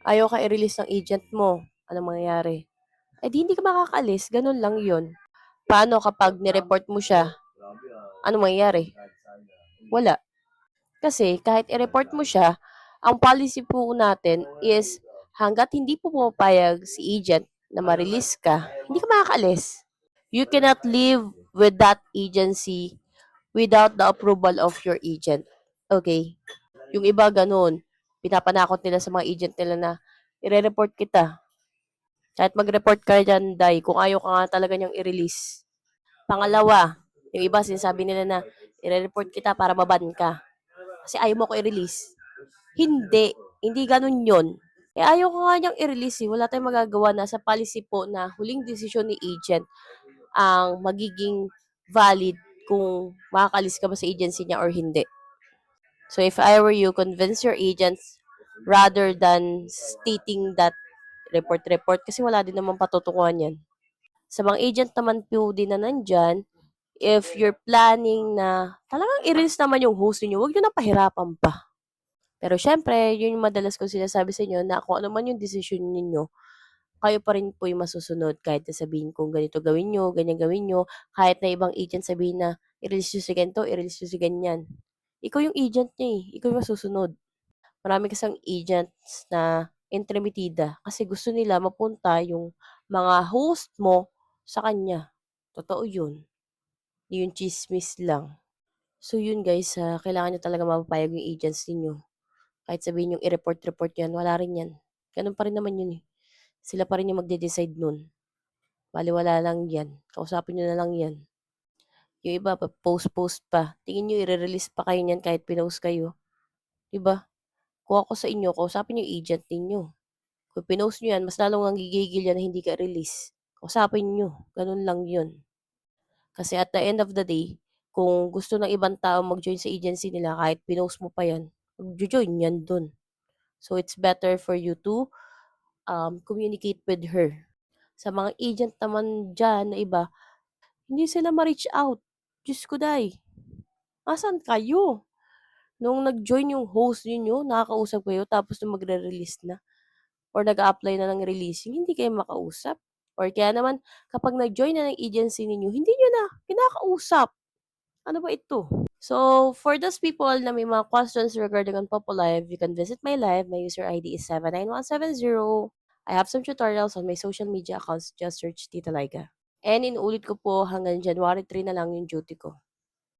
ayaw ka i-release ng agent mo, anong mangyayari? Eh di hindi ka makakaalis, ganun lang yun. Paano kapag nireport mo siya? Anong mangyayari? Wala. Kasi kahit i-report mo siya, ang policy po natin is hangga't hindi po pumapayag si agent na ma-release ka, hindi ka makakaalis. You cannot live with that agency without the approval of your agent. Okay? Yung iba ganun, pinapanakot nila sa mga agent nila na i-report kita. Kahit mag-report ka dyan, Day, kung ayaw ka nga talaga niyang i-release. Pangalawa, yung iba sinasabi nila na i-report kita para maban ka. Kasi ayaw mo ko i-release. Hindi. Hindi ganun yun. Eh, ayaw ko nga niyang i-release eh. Wala tayong magagawa na sa policy po na huling desisyon ni agent ang magiging valid kung makakalis ka ba sa agency niya or hindi. So, if I were you, convince your agents rather than stating that report kasi wala din naman patutukuhan yan. Sa mga agent naman po din na nandyan, if you're planning na talagang i-release naman yung host niyo, huwag niyo na pahirapan pa. Pero syempre, yun yung madalas kong sinasabi sa inyo na kung ano man yung decision ninyo, kayo pa rin po yung masusunod kahit na sabihin kong ganito gawin nyo, ganyan gawin nyo, kahit na ibang agent sabihin na i-release nyo si ganito, i-release nyo si ganyan. Ikaw yung agent niya eh. Ikaw yung masusunod. Marami kasang agents na entremetida kasi gusto nila mapunta yung mga host mo sa kanya. Totoo yun. Yung chismis lang. So yun guys, kailangan nyo talaga mapapayag yung agents ninyo. Kahit sabihin yung i-report yan, wala rin yan. Ganun pa rin naman yun eh. Sila pa rin yung magde-decide nun. Baliwala lang yan. Kausapin nyo na lang yan. Yung iba, post-post pa. Tingin nyo, i-release pa kayo niyan kahit pinost kayo. Diba? Kung ako sa inyo, kausapin nyo yung agent ninyo. Kung pinost nyo yan, mas lalong ang gigigil yan na hindi ka release. Kausapin nyo. Ganun lang yun. Kasi at the end of the day, kung gusto ng ibang tao mag-join sa agency nila, kahit pinost mo pa yan, mag-join yan dun. So, it's better for you to communicate with her. Sa mga agent naman dyan na iba, hindi sila ma-reach out. Diyos ko day, asan kayo? Nung nag-join yung host ninyo, nakakausap kayo, tapos nung magre-release na, or nag-apply na ng releasing, hindi kayo makausap. Or kaya naman, kapag nag-join na ng agency ninyo, hindi nyo na kinakausap. Ano ba ito? So, for those people na may mga questions regarding on Popo Live, you can visit my live. My user ID is 79170. I have some tutorials on my social media accounts. Just search Tita Liga. And inuulit ko po hanggang January 3 na lang yung duty ko.